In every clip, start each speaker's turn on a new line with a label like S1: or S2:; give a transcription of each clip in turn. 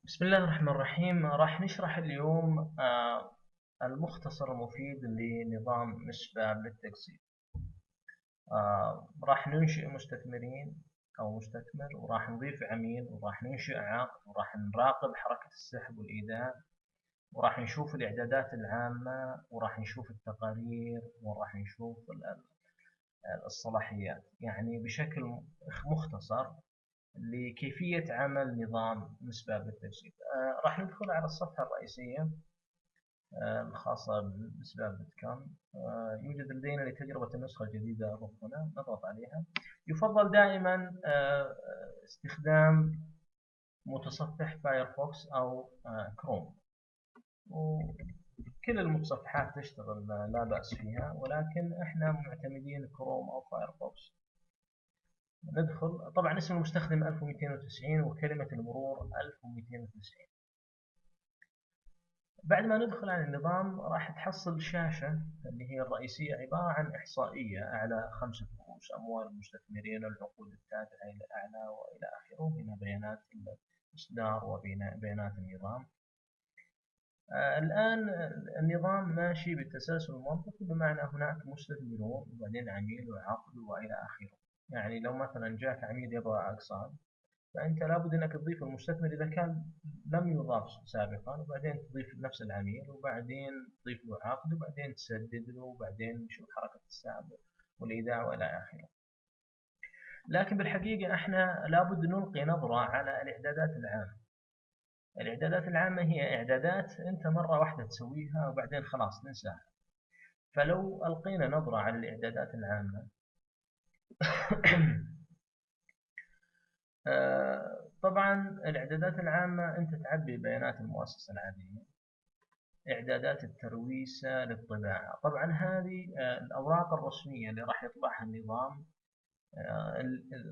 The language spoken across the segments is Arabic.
S1: بسم الله الرحمن الرحيم. راح نشرح اليوم المختصر المفيد لنظام مسباب للتقسيط. راح ننشئ مستثمرين أو مستثمر، وراح نضيف عميل، وراح ننشئ عقد، وراح نراقب حركة السحب والإيداع، وراح نشوف الإعدادات العامة، وراح نشوف التقارير، وراح نشوف الصلاحيات. يعني بشكل مختصر لكيفية عمل نظام مسباب للتقسيط. راح ندخل على الصفحة الرئيسية الخاصة بمسباب دوت كوم. يوجد لدينا لتجربة النسخة الجديدة هنا، نضغط عليها. يفضل دائما استخدام متصفح فايرفوكس أو كروم، وكل المتصفحات تشتغل لا بأس فيها، ولكن احنا معتمدين كروم أو فايرفوكس. ندخل، طبعا اسم المستخدم 1290 وكلمة المرور 1290. بعد ما ندخل على النظام راح تحصل شاشة اللي هي الرئيسية، عبارة عن إحصائية أعلى 5 رؤوس: أموال المستثمرين، العقود التابعة إلى أعلى وإلى آخره. هنا بيانات الإصدار وبيانات النظام. الآن النظام ماشي بالتسلسل المنطقي، بمعنى هناك مستثمرون وبعدين عميل وعقد وإلى آخره. يعني لو مثلا جاك عميل يبغى أقساط، فأنت لابد أنك تضيف المستثمر إذا كان لم يضاف سابقا، وبعدين تضيف نفس العميل، وبعدين تضيف له عقد، وبعدين تسدد له، وبعدين نشوف حركة السحب والإيداع وإلى آخره. لكن بالحقيقة احنا لابد نلقي نظرة على الإعدادات العامة. الإعدادات العامة هي إعدادات أنت مرة واحدة تسويها وبعدين خلاص ننساها. فلو ألقينا نظرة على الإعدادات العامة طبعا الإعدادات العامة أنت تعبي بيانات المؤسسة العادية. إعدادات الترويسة للطباعة، طبعا هذه الأوراق الرسمية اللي راح يطبعها النظام.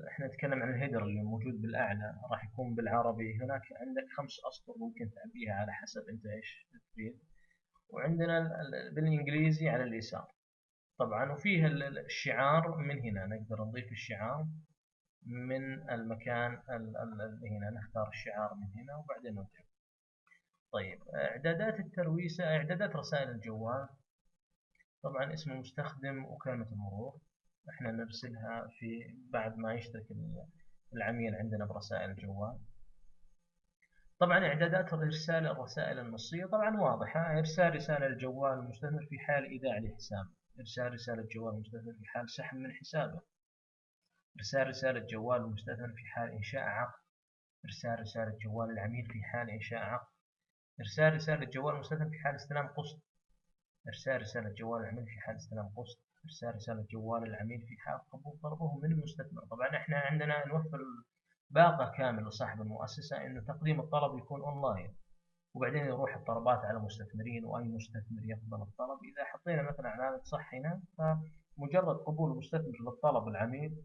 S1: احنا نتكلم عن الهيدر اللي موجود بالأعلى، راح يكون بالعربي. هناك عندك 5 أسطر ممكن تعبيها على حسب أنت إيش تريد. وعندنا بالإنجليزي على اليسار طبعا، وفيه الشعار. من هنا نقدر نضيف الشعار من المكان اللي هنا، نختار الشعار من هنا وبعدين نضيف. طيب، إعدادات الترويسة، إعدادات رسائل الجوال. طبعا اسم المستخدم وكلمة المرور احنا نرسلها في بعد ما يشترك العميل عندنا برسائل الجوال. طبعا اعدادات ارسال الرسائل النصية طبعا واضحة: ارسال رسالة للجوال المستثمر في حال ايداع لحسابه، ارسال رسالة جوال المستثمر في حال سحب من حسابه، ارسال رسالة جوال المستثمر في حال انشاء عقد، ارسال رسالة جوال العميل في حال انشاء عقد، ارسال رسالة جوال المستثمر في حال استلام قسط، إرسال رسالة جوال العميل في حال استلام قسط، إرسال رسالة جوال العميل في حال قبول طلبه من المستثمر. طبعا احنا عندنا نوفر باقة كامل لصاحب المؤسسة إنه تقديم الطلب يكون أونلاين، وبعدين يروح الطلبات على مستثمرين، وأي مستثمر يقبل الطلب. إذا حطينا مثلا علامة صح هنا، فمجرد قبول المستثمر للطلب العميل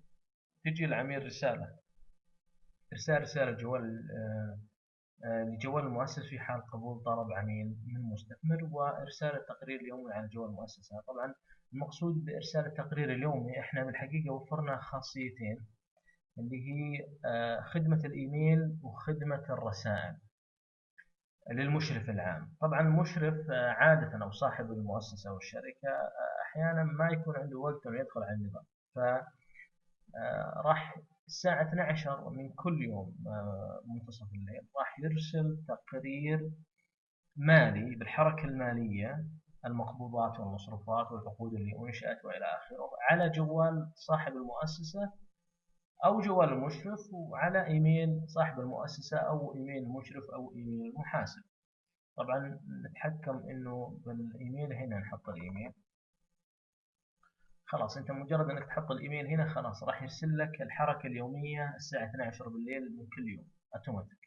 S1: تجي العميل رسالة: إرسال رسالة جوال لجوال المؤسسة في حال قبول طلب عميل من مستثمر، وإرسال التقرير اليومي على جوال المؤسسة. طبعا المقصود بإرسال التقرير اليومي، احنا بالحقيقة وفرنا خاصيتين اللي هي خدمة الإيميل وخدمة الرسائل للمشرف العام. طبعا المشرف عادة أو صاحب المؤسسة أو الشركة أحيانا ما يكون عنده وقت إنه يدخل على النظام، راح الساعة 12 من كل يوم منتصف الليل راح يرسل تقرير مالي بالحركة المالية، المقبوضات والمصروفات والعقود اللي أنشأت وإلى آخره، على جوال صاحب المؤسسة أو جوال المشرف، وعلى إيميل صاحب المؤسسة أو إيميل المشرف أو إيميل المحاسب. طبعا نتحكم إنه بالإيميل هنا نحط الإيميل. خلاص أنت مجرد أنك تحط الإيميل هنا خلاص راح يرسل لك الحركة اليومية الساعة 12 بالليل من كل يوم أوتوماتيك.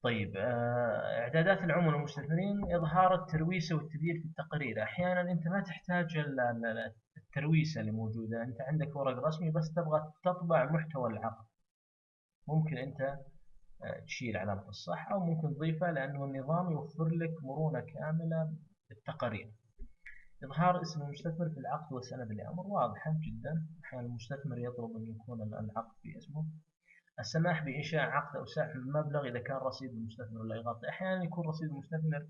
S1: طيب، إعدادات العملاء والمستثمرين: إظهار الترويسة والتبيير في التقرير. أحيانا أنت ما تحتاج الترويسة اللي موجودة، أنت عندك ورق رسمي بس تبغى تطبع محتوى العقد، ممكن أنت تشيل علامة الصح أو ممكن تضيفها، لأنه النظام يوفر لك مرونة كاملة بالتقارير. إظهار اسم المستثمر في العقد وسند الأمر، واضحة جدا، أحيانا المستثمر يطلب أن يكون العقد في اسمه. السماح بإنشاء عقد أو سحب المبلغ إذا كان رصيد المستثمر لا يغطي. أحيانا يكون رصيد المستثمر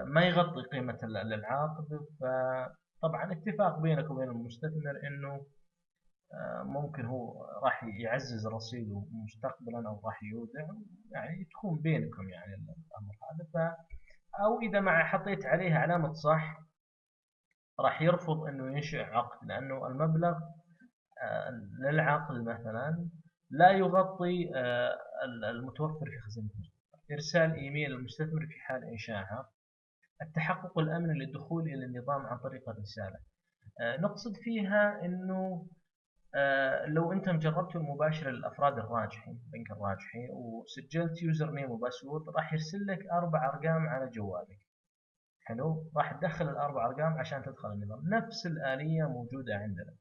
S1: ما يغطي قيمة العقد، فطبعا اتفاق بينك وبين المستثمر أنه ممكن هو راح يعزز رصيده مستقبلا أو راح يودع، يعني تكون بينكم يعني الأمر هذا. أو إذا ما حطيت عليها علامة صح راح يرفض أنه ينشئ عقد، لأنه المبلغ للعقد مثلا لا يغطي المتوفر في خزينة المستثمر. إرسال إيميل للمستثمر في حال إنشائها. التحقق الأمني للدخول إلى النظام عن طريق الرسالة. نقصد فيها أنه لو أنت جربت المباشرة للأفراد الراجحين، بنك الراجحي، وسجلت يوزر نيم وباسورد، راح يرسل لك 4 أرقام على جوالك. حلو، راح تدخل الأربع أرقام عشان تدخل النظام. نفس الآلية موجودة عندنا.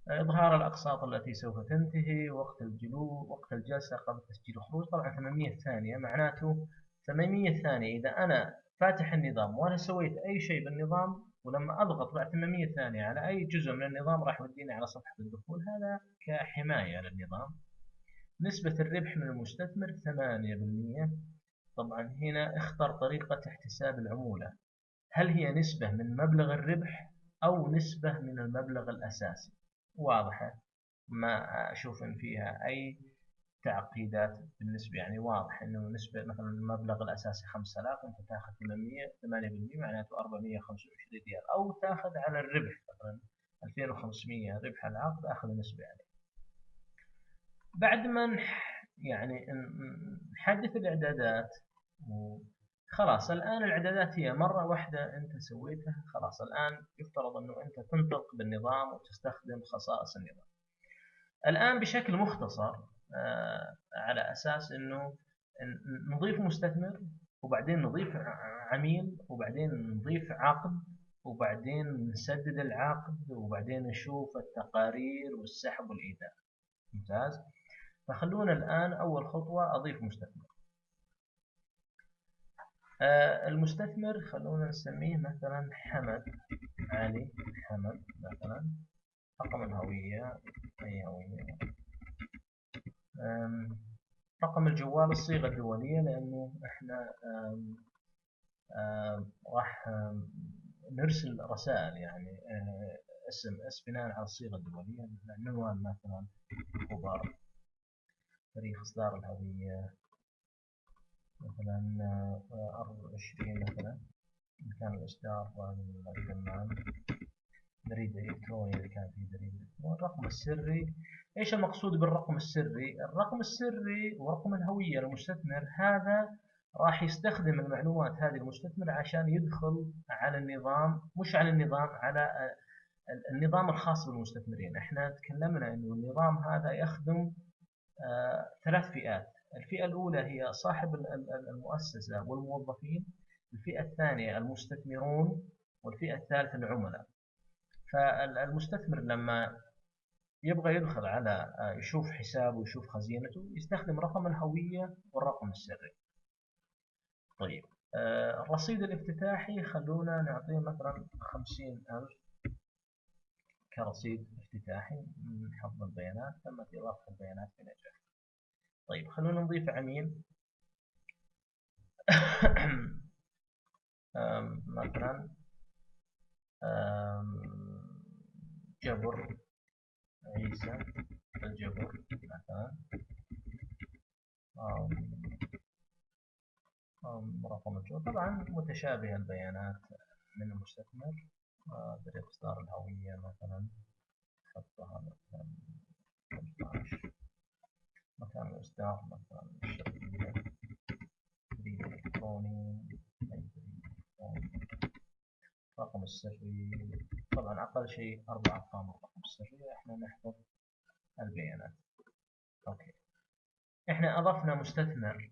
S1: إظهار الأقساط التي سوف تنتهي، وقت الجلسة قبل تسجيل الخروج. طبعا 800 ثانية، معناته 800 ثانية إذا أنا فاتح النظام وأنا سويت أي شيء بالنظام، ولما أضغط بعد 800 ثانية على أي جزء من النظام راح يوديني على صفحة الدخول. هذا كحماية للنظام. نسبة الربح من المستثمر 8%. طبعا هنا اختر طريقة احتساب العمولة. هل هي نسبة من مبلغ الربح أو نسبة من المبلغ الأساسي؟ واضحة، ما أشوف إن فيها أي تعقيدات بالنسبة، يعني واضح إنه نسبة مثلا المبلغ الأساسي 5000 أنت تاخذ 8% معناته 425 ريال، أو تاخذ على الربح مثلا 2500 ربح العقد أخذ نسبة عليه. بعد ما يعني نحدث الإعدادات، خلاص الآن الإعدادات هي مرة واحدة أنت سويتها، خلاص الآن يفترض أنه أنت تنطلق بالنظام وتستخدم خصائص النظام. الآن بشكل مختصر على أساس أنه نضيف مستثمر، وبعدين نضيف عميل، وبعدين نضيف عقد، وبعدين نسدد العقد، وبعدين نشوف التقارير والسحب والإيداع. ممتاز. فخلونا الآن أول خطوة أضيف مستثمر. المستثمر خلونا نسميه مثلا حمد علي حمد مثلا. رقم الهوية أي هوية. رقم الجوال الصيغة الدولية، لأنه إحنا راح نرسل رسائل يعني SMS بناء على الصيغة الدولية. العنوان مثلا خبر. تاريخ إصدار الهوية مثلا 24 مثلا مكان الإصدار والكمان. بريد إلكتروني إذا كان في بريد إلكتروني. الرقم السري. إيش المقصود بالرقم السري؟ الرقم السري ورقم الهوية للمستثمر، هذا راح يستخدم المعلومات هذه المستثمر عشان يدخل على النظام، مش على النظام، على النظام الخاص بالمستثمرين. احنا تكلمنا انه النظام هذا يخدم 3 فئات. الفئة الأولى هي صاحب المؤسسة والموظفين، الفئة الثانية المستثمرون، والفئة الثالثة العملاء. فالمستثمر لما يبغى يدخل على يشوف حسابه ويشوف خزينته يستخدم رقم الهوية والرقم السري. طيب الرصيد الافتتاحي خلونا نعطيه مثلا 50,000 كرصيد افتتاحي من حفظ البيانات. تمت إضافة البيانات بنجاح. طيب خلونا نضيف عميل مثلا جبر عيسى الجبر مثلا. رقم الجبر طبعا متشابه البيانات من المستثمر. طريق إصدار الهوية مثلا خطها مثلا 15. مكان الإصدار مثلا الشرقية. بريد إلكتروني. الرقم السري طبعا أقل شيء 4 أرقام. الرقم السري احنا نحفظ البيانات. اوكي، احنا اضفنا مستثمر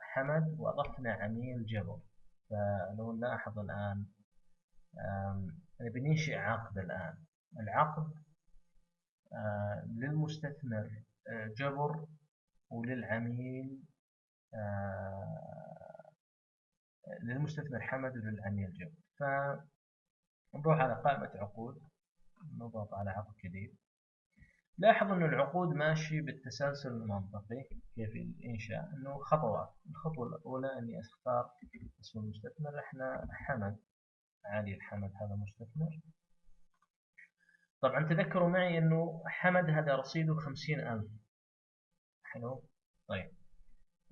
S1: حمد واضفنا عميل جبر. فلو نلاحظ الان بننشئ عقد الان. العقد للمستثمر جبر، وللعميل للمستثمر حمد، وللعميل جبر. فنروح على قائمة عقود، نضغط على عقد جديد. لاحظ أن العقود ماشي بالتسلسل المنطقي. كيف الإنشاء؟ أنه خطوات. الخطوة الأولى أني أختار اسم المستثمر. إحنا حمد، علي الحمد، هذا مستثمر. طبعا تذكروا معي أنه حمد هذا رصيده 50,000. حلو. طيب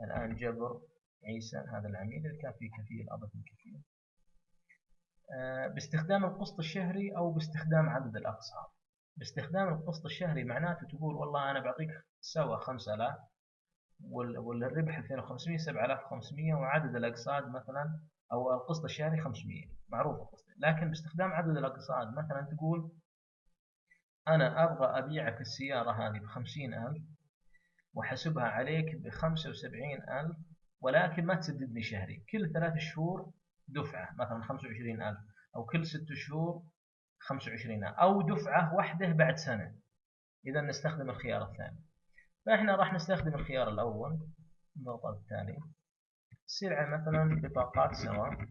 S1: الآن جبر عيسى، هذا العميل اللي كان فيه كفيل، أضف الكفيل. باستخدام القسط الشهري أو باستخدام عدد الأقساط. باستخدام القسط الشهري معناته تقول والله أنا بعطيك سوا 5000 والربح 2500، 7500، وعدد الأقساط مثلا أو القسط الشهري 500، معروف القسط. لكن باستخدام عدد الأقساط مثلا تقول أنا أبغى أبيعك السيارة هذه ب50,000 وحسبها عليك ب75,000، ولكن ما تسددني شهري، كل 3 شهور دفعة مثلا 25,000، أو كل 6 شهور 25,000، أو دفعة واحدة بعد سنة. إذا نستخدم الخيار الثاني. فإحنا راح نستخدم الخيار الأول. نضغط التالي. السلعة مثلا بطاقات سواء.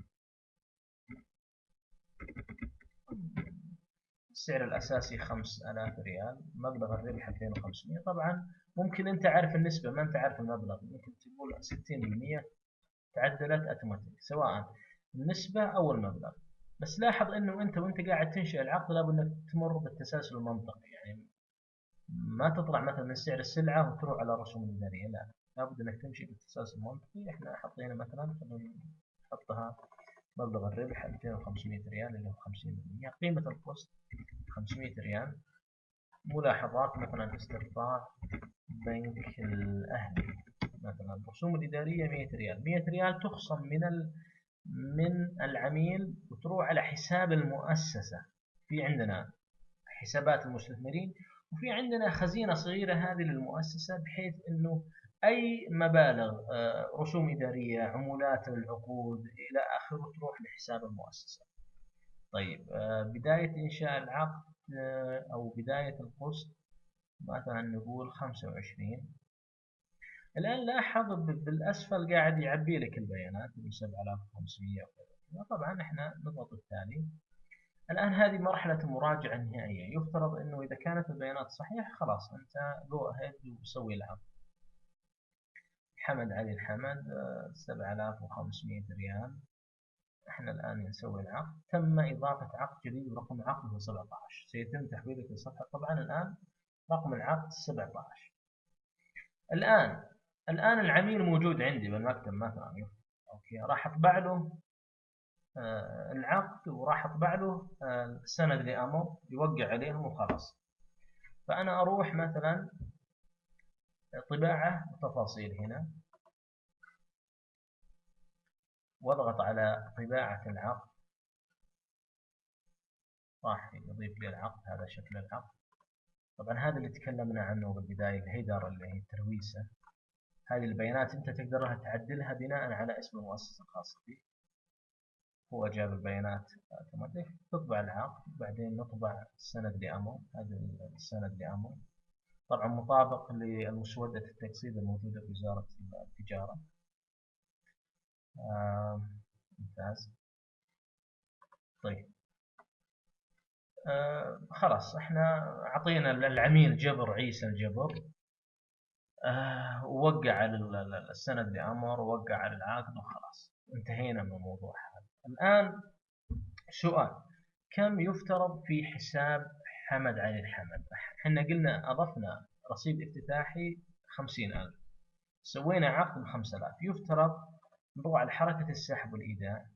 S1: السعر الأساسي 5,000 ريال. مبلغ الربح 2500. طبعا ممكن أنت عارف النسبة، ما أنت عارف المبلغ، ممكن تقول 60% تعدلت أوتوماتيك، سواء النسبة أو المبلغ. بس لاحظ أنه أنت وأنت قاعد تنشئ العقد لابد أنك تمر بالتسلسل المنطقي. يعني ما تطلع مثلا من سعر السلعة وتروح على الرسوم الإدارية، لا، لابد أنك تمشي بالتسلسل المنطقي. إحنا حطينا مثلا، خلينا نحطها مبلغ الربح 2500 ريال اللي هو 50%. قيمة القسط 500 ريال. ملاحظات مثلا استقطاع بنك الأهلي مثلا. الرسوم الإدارية 100 ريال. 100 ريال تخصم من العميل وتروح على حساب المؤسسة. في عندنا حسابات المستثمرين، وفي عندنا خزينة صغيرة هذه للمؤسسة، بحيث أنه أي مبالغ رسوم إدارية، عمولات العقود إلى آخره تروح لحساب المؤسسة. طيب بداية إنشاء العقد أو بداية القسط مثلا نقول 25. الآن لاحظ بالأسفل قاعد يعبي لك البيانات ب 7500 وكذا. طبعا احنا نضغط التالي. الآن هذه مرحلة المراجعة النهائية. يفترض أنه إذا كانت البيانات صحيحة خلاص أنت جو أهيد وسوي العقد. حمد علي الحمد 7500 ريال. احنا الآن نسوي العقد. تم إضافة عقد جديد ورقم عقده 17. سيتم تحويلك للصفحة. طبعا الآن رقم العقد 17. الآن العميل موجود عندي بالمكتب مثلا. أوكي، راح أطبع له العقد، وراح أطبع له السند لأمر يوقع عليهم وخلاص. فأنا أروح مثلا طباعة وتفاصيل هنا، واضغط على طباعة العقد. راح يضيف لي العقد. هذا شكل العقد. طبعا هذا اللي تكلمنا عنه بالبداية، الهيدر اللي هي الترويسة. هذه البيانات أنت تقدرها تعدلها بناء على اسم المؤسسة الخاصة بك. هو جاب البيانات اوتوماتيك. تطبع العقد، بعدين نطبع السند لأمر. هذا السند لأمر طبعا مطابق للمسودة التقسيط الموجودة في وزارة التجارة. ممتاز. طيب خلاص احنا عطينا العميل جبر عيسى الجبر، ووقع السند لأمر، ووقع على العقد، وخلاص انتهينا من الموضوع هذا. الآن سؤال: كم يفترض في حساب حمد علي الحمد؟ احنا قلنا أضفنا رصيد افتتاحي 50,000، سوينا عقد ب5000. يفترض نروح على حركة السحب والإيداع،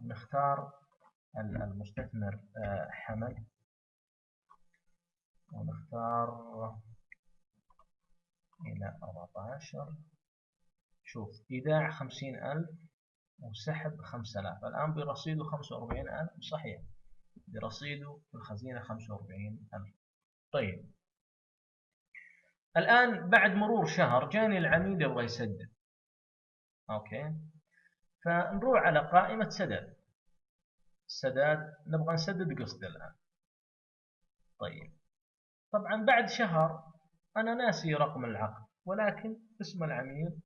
S1: نختار المستثمر حمد، ونختار إلى 14. شوف، إيداع 50,000 وسحب 5000. الآن برصيده 45,000. صحيح، برصيده في الخزينة 45,000. طيب الآن بعد مرور شهر جاني العميل يبغى يسدد. أوكي، فنروح على قائمة سداد. نبغى نسدد قسط الآن. طيب طبعا بعد شهر أنا ناسي رقم العقد، ولكن اسم العميل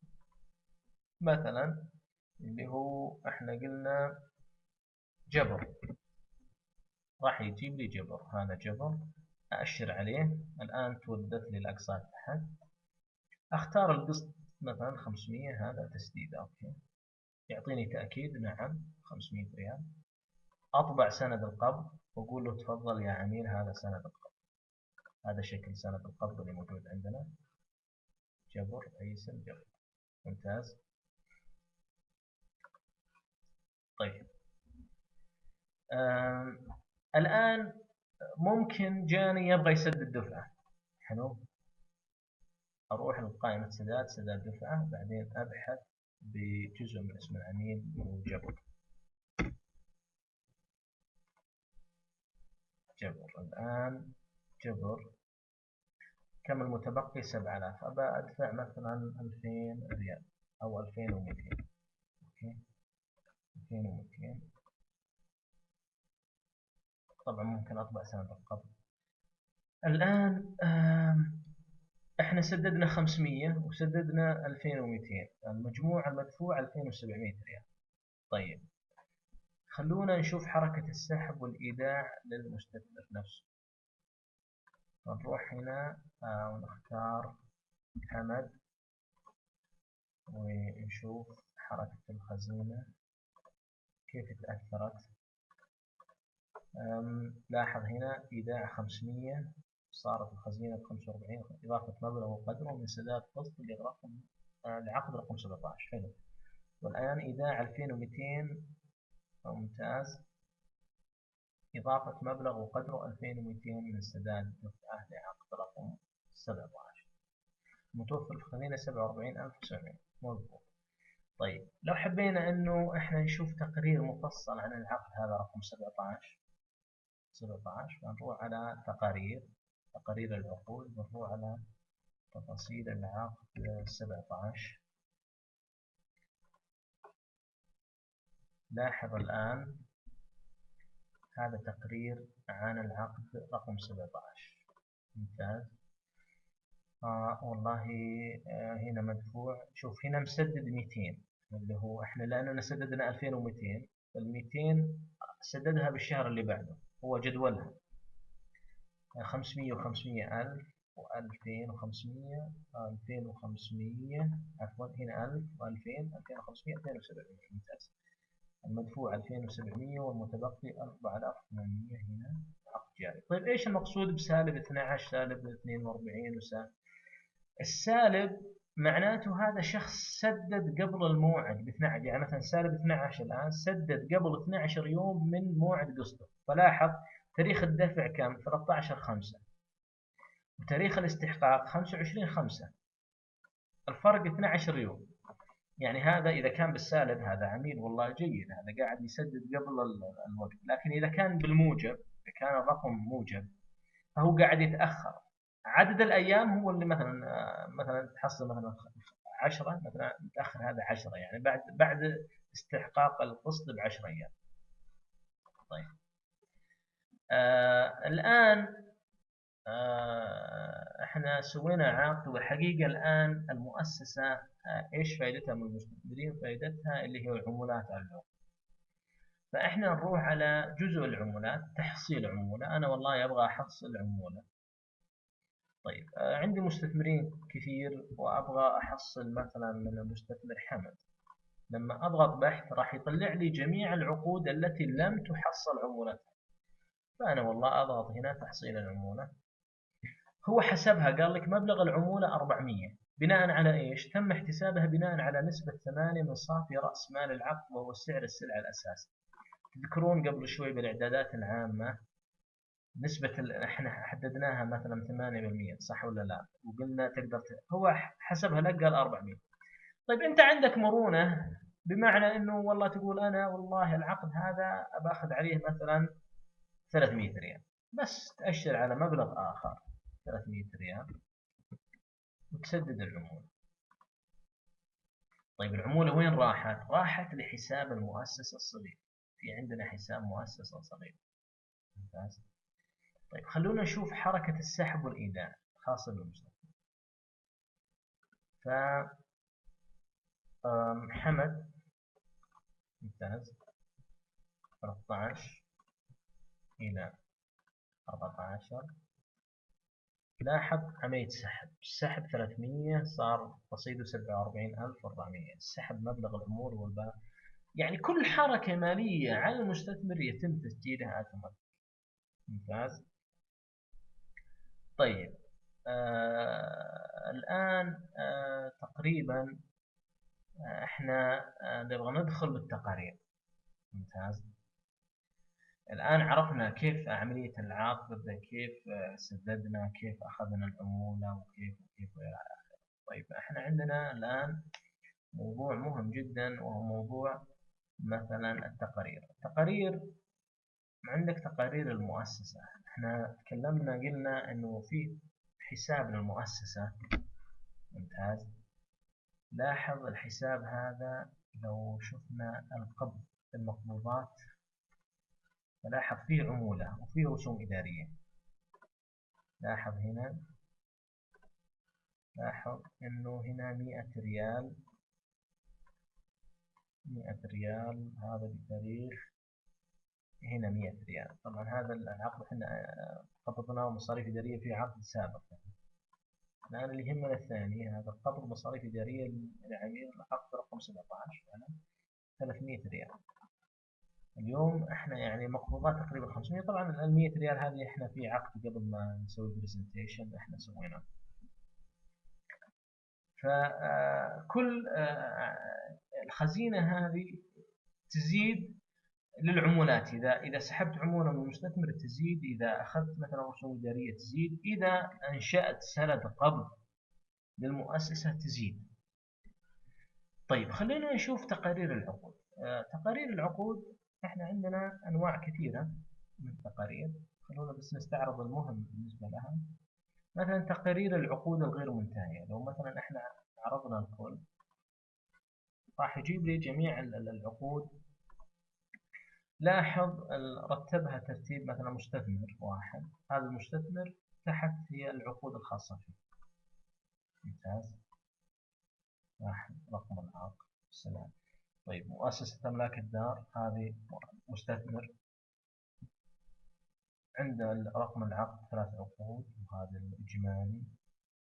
S1: مثلا اللي هو احنا قلنا جبر، راح يجيب لي جبر. هذا جبر. أأشر عليه. الآن تودت لي الأقساط تحت. أختار القسط مثلا 500، هذا تسديد. أوكي، يعطيني تأكيد نعم 500 ريال. أطبع سند القبض وأقول له تفضل يا عميل هذا سند القبض. هذا شكل سند القبض اللي موجود عندنا. جبر أيسن جبر. ممتاز. طيب الآن ممكن جاني يبغى يسدد دفعة. حلو. أروح لقائمة سداد دفعة، بعدين أبحث بجزء من اسم العميل وجبر. الآن جبر كم المتبقي؟ 7000. أبى أدفع مثلا 2000 ريال أو 2200. أوكي، 2200. طبعا ممكن أطبع سند القبض. الآن احنا سددنا 500 وسددنا 2200، المجموع المدفوع 2700 ريال. طيب خلونا نشوف حركة السحب والإيداع للمستثمر نفسه. نروح هنا ونختار حمد ونشوف حركة الخزينة كيف تأثرت. لاحظ هنا إيداع 500 صارت الخزينة ب 45، إضافة مبلغ وقدره من سداد قسط لعقد رقم 17. حلو. والآن إيداع 2200. ممتاز. إضافة مبلغ وقدره 2200 من سداد دفعة لعقد رقم 17. متوفر في الخزينة 47700. مضبوط. طيب لو حبينا أنه إحنا نشوف تقرير مفصل عن العقد هذا رقم 17، فنروح على تقارير العقود، نروح على تفاصيل العقد 17. لاحظ الآن هذا تقرير عن العقد رقم 17. ممتاز. والله هنا مدفوع. شوف هنا مسدد 200، اللي هو احنا لأننا سددنا 2200، فال200 سددها بالشهر اللي بعده، هو جدولها 500 و500 1000 و2500 2500 عفوا هنا 1000 و2000 2500 2700. ممتاز. المدفوع 2700 والمتبقي 4800 هنا عقد جاري. طيب ايش المقصود بسالب 12 سالب 42 وسالب؟ السالب معناته هذا شخص سدد قبل الموعد ب 12، يعني مثلا سالب 12 الآن سدد قبل 12 يوم من موعد قسطه. فلاحظ تاريخ الدفع كم؟ 13/5 وتاريخ الاستحقاق 25/5، الفرق 12 يوم. يعني هذا إذا كان بالسالب هذا عميل والله جيد، هذا قاعد يسدد قبل الوقت. لكن إذا كان بالموجب، إذا كان الرقم موجب، فهو قاعد يتأخر. عدد الأيام هو اللي مثلا تحصل مثلا 10، مثلا متأخر هذا 10، يعني بعد استحقاق القسط ب10 أيام. طيب الآن احنا سوينا عقد، والحقيقة الآن المؤسسة ايش فائدتها من المستثمرين؟ فائدتها اللي هي العمولات على العقود. فاحنا نروح على جزء العمولات، تحصيل عمولة. انا والله ابغى احصل عمولة. طيب عندي مستثمرين كثير وابغى احصل مثلا من المستثمر حمد. لما اضغط بحث راح يطلع لي جميع العقود التي لم تحصل عمولتها. فانا والله اضغط هنا تحصيل العمولة. هو حسبها قال لك مبلغ العمولة 400. بناء على ايش؟ تم احتسابها بناء على نسبة 8 من صافي رأس مال العقد، وهو سعر السلعة الأساسي. تذكرون قبل شوي بالإعدادات العامة نسبة احنا حددناها مثلا 8%، صح ولا لا؟ وقلنا هو حسبها لك قال 400. طيب انت عندك مرونة، بمعنى انه والله تقول انا والله العقد هذا باخذ عليه مثلا 300 ريال، بس تأشر على مبلغ آخر 300 ريال وتسدد العمولة. طيب العمولة وين راحت؟ راحت لحساب المؤسسة الصغير. في عندنا حساب مؤسسة صغير. ممتاز. طيب خلونا نشوف حركة السحب والإيداع خاصة بالمستثمر. ف حمد ممتاز 13 إلى 14 لاحظ عملية السحب 300 صار رصيده 47,400. السحب مبلغ العمول والباقي، يعني كل حركة مالية على المستثمر يتم تسجيلها اوتوماتيك. ممتاز. طيب الآن تقريبا احنا نبغى ندخل بالتقارير. ممتاز. الآن عرفنا كيف عملية العقد، كيف سددنا، كيف أخذنا العمولة، وكيف وإلى آخره. طيب احنا عندنا الآن موضوع مهم جدا، وهو موضوع مثلا التقارير. عندك تقارير المؤسسة. احنا تكلمنا قلنا انه في حساب للمؤسسة. ممتاز. لاحظ الحساب هذا لو شفنا القبض المقبوضات، فلاحظ فيه عمولة وفيه رسوم إدارية. لاحظ هنا، لاحظ انه هنا 100 ريال، 100 ريال هذا بتاريخ، هنا 100 ريال. طبعا هذا العقد احنا قبضناه مصاريف إدارية في عقد سابق. الآن اللي يهمنا الثاني، هذا قبض مصاريف إدارية للعميل، عقد رقم 17 يعني 300 ريال. اليوم احنا يعني مقبوضات تقريبا 500. طبعا ال 100 ريال هذه احنا في عقد قبل ما نسوي برزنتيشن احنا سويناه. فكل الخزينة هذه تزيد للعمولات. إذا سحبت عمولة من المستثمر تزيد، إذا أخذت مثلا رسوم إدارية تزيد، إذا أنشأت سند قبض للمؤسسة تزيد. طيب خلينا نشوف تقارير العقود. تقارير العقود احنا عندنا أنواع كثيرة من التقارير. خلونا بس نستعرض المهم بالنسبة لها. مثلا تقارير العقود الغير منتهية. لو مثلا احنا عرضنا الكل، راح يجيب لي جميع العقود. لاحظ رتبها ترتيب مثلا مستثمر واحد، هذا المستثمر تحت هي العقود الخاصة فيه. ممتاز. واحد رقم العقد السلام. طيب مؤسسة أملاك الدار، هذه مستثمر، عند رقم العقد 3 عقود، وهذا الإجمالي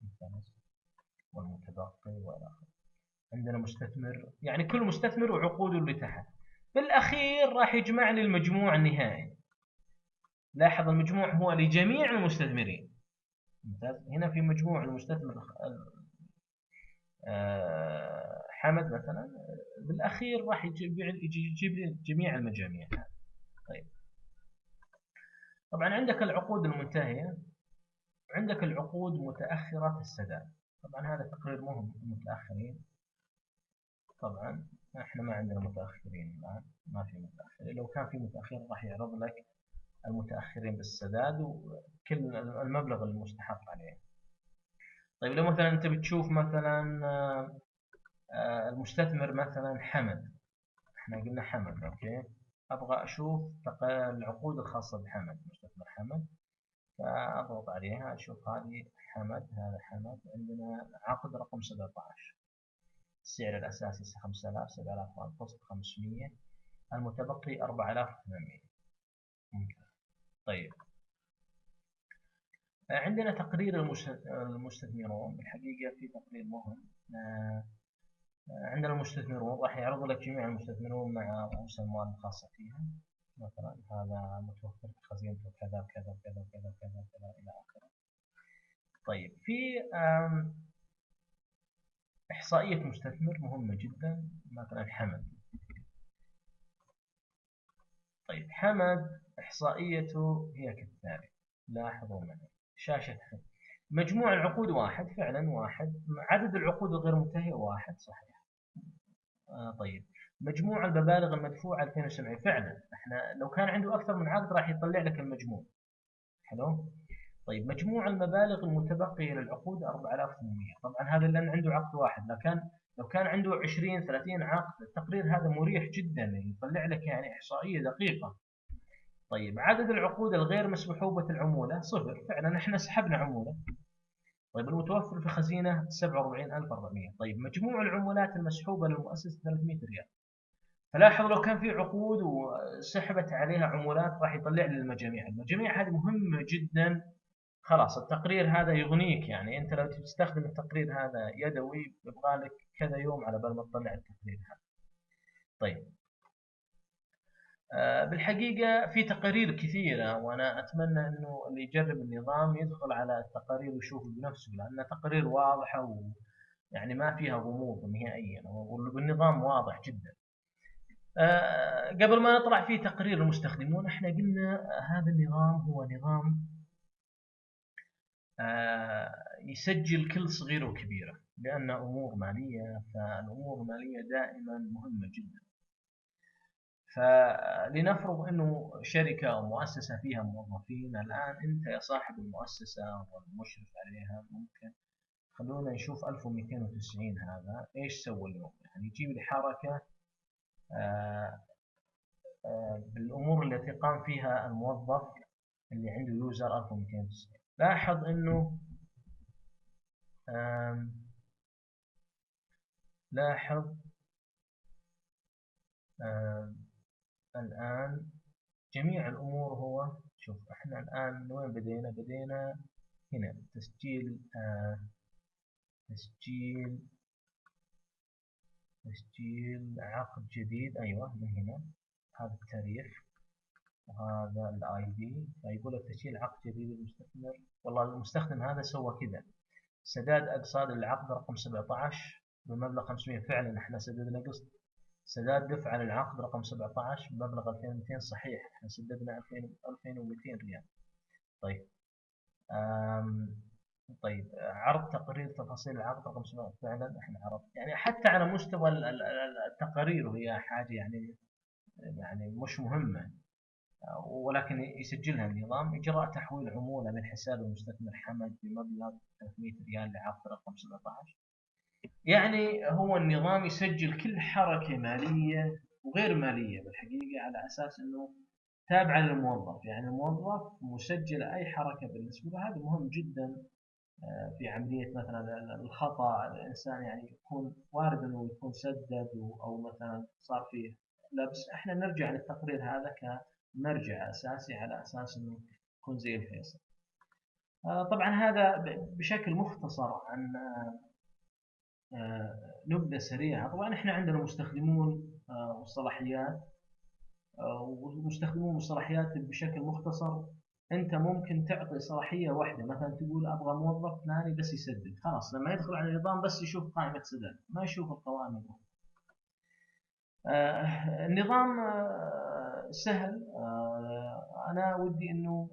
S1: ممتاز والمتبقي وإلى آخره. عندنا مستثمر، يعني كل مستثمر وعقوده اللي تحت. بالأخير راح يجمع لي المجموع النهائي. لاحظ المجموع هو لجميع المستثمرين. ممتاز. هنا في مجموع المستثمر حمد مثلا، بالأخير راح يجيب لي جميع المجاميع. طيب طبعا عندك العقود المنتهية، عندك العقود متأخرة السداد. طبعا هذا تقرير مهم. المتأخرين طبعا احنا ما عندنا متأخرين الآن، ما في متأخرين. لو كان في متأخرين راح يعرض لك المتأخرين بالسداد وكل المبلغ المستحق عليه. طيب لو مثلا انت بتشوف مثلا المستثمر مثلا حمد، احنا قلنا حمد اوكي، ابغى اشوف العقود الخاصة بحمد، مستثمر حمد، فاضغط عليها اشوف هذه حمد. هذا حمد عندنا عقد رقم 17، السعر الاساسي 5000، 7500، المتبقي 4800. طيب عندنا تقرير المستثمرون. بالحقيقة في تقرير مهم. عندنا المستثمرون راح يعرض لك جميع المستثمرون مع رؤوس الأموال الخاصة فيها. مثلا هذا متوفر في خزينته كذا كذا كذا كذا كذا كذا إلى آخره. طيب في إحصائية مستثمر مهمة جدا. مثلا حمد. طيب حمد إحصائيته هي كالتالي. لاحظوا معي شاشة حمد. مجموع العقود واحد، فعلا واحد. عدد العقود الغير منتهية واحد، صحيح. طيب مجموع المبالغ المدفوعة 2700، فعلا احنا لو كان عنده أكثر من عقد راح يطلع لك المجموع. حلو. طيب مجموع المبالغ المتبقية للعقود 4800. طبعا هذا لأن عنده عقد واحد، لكن لو كان عنده 20 30 عقد التقرير هذا مريح جدا، يطلع لك يعني إحصائية دقيقة. طيب عدد العقود الغير مسحوبة العمولة صفر، فعلا احنا سحبنا عمولة. طيب المتوفر في خزينة 47400. طيب مجموع العمولات المسحوبة للمؤسسة 300 ريال. فلاحظ لو كان في عقود وسحبت عليها عمولات راح يطلع لي المجاميع. المجاميع هذه مهمة جدا، خلاص التقرير هذا يغنيك، يعني أنت لو تستخدم التقرير هذا يدوي يبغى لك كذا يوم على بال ما تطلع التقرير هذا. طيب بالحقيقة في تقارير كثيرة، وأنا أتمنى أنه اللي يجرب النظام يدخل على التقارير ويشوف بنفسه، لأن تقارير واضحة ويعني ما فيها غموض نهائيا، والنظام واضح جدا. قبل ما نطلع في تقرير المستخدمون، احنا قلنا هذا النظام هو نظام يسجل كل صغيرة وكبيرة، لأن أمور مالية، فالأمور المالية دائما مهمة جدا. فلنفرض أنه شركة أو مؤسسة فيها موظفين، الآن أنت يا صاحب المؤسسة والمشرف عليها ممكن خلونا نشوف 1290 هذا إيش سوى اليوم، يعني يجيب لي حركة بالأمور التي قام فيها الموظف اللي عنده يوزر 1290. لاحظ أنه لاحظ الآن جميع الأمور هو شوف احنا الآن من وين بدينا هنا تسجيل تسجيل عقد جديد، أيوة من هنا هذا التاريخ وهذا الاي دي، فيقول لك تسجيل عقد جديد للمستثمر. والله المستخدم هذا سوى كذا، سداد اقساط للعقد رقم 17 بمبلغ 500، فعلا احنا سددنا قسط. سداد دفعة للعقد رقم 17 بمبلغ 2200، صحيح احنا سددنا 2200 ريال. طيب طيب عرض تقرير تفاصيل العقد رقم 7، فعلا احنا عرض، يعني حتى على مستوى التقارير وهي حاجة يعني مش مهمة، ولكن يسجلها النظام. إجراء تحويل عمولة من حساب المستثمر حمد بمبلغ 300 ريال لعقد رقم 17. يعني هو النظام يسجل كل حركة مالية وغير مالية بالحقيقة، على أساس أنه تابعة للموظف، يعني الموظف مسجل أي حركة بالنسبة له. هذا مهم جدا في عملية مثلا الخطأ، الإنسان يعني يكون وارد أنه يكون سدد أو مثلا صار فيه لبس، احنا نرجع للتقرير هذا كمرجع أساسي على أساس أنه يكون زي الفيصل. طبعا هذا بشكل مختصر عن نبذة سريعة. طبعا احنا عندنا مستخدمون والصلاحيات، ومستخدمون الصلاحيات بشكل مختصر. انت ممكن تعطي صلاحيه واحده، مثلا تقول ابغى موظف فلاني بس يسدد، خلاص لما يدخل على النظام بس يشوف قائمه سداد، ما يشوف القوائم. النظام سهل. انا ودي انه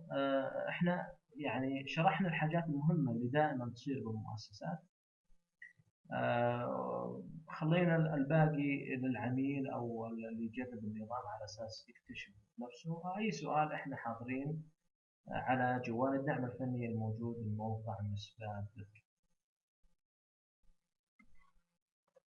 S1: احنا يعني شرحنا الحاجات المهمه اللي دائما تصير بالمؤسسات. خلينا الباقي للعميل او اللي يجرب النظام على اساس يكتشف نفسه. اي سؤال احنا حاضرين على جوال الدعم الفني الموجود بموقع مسباب.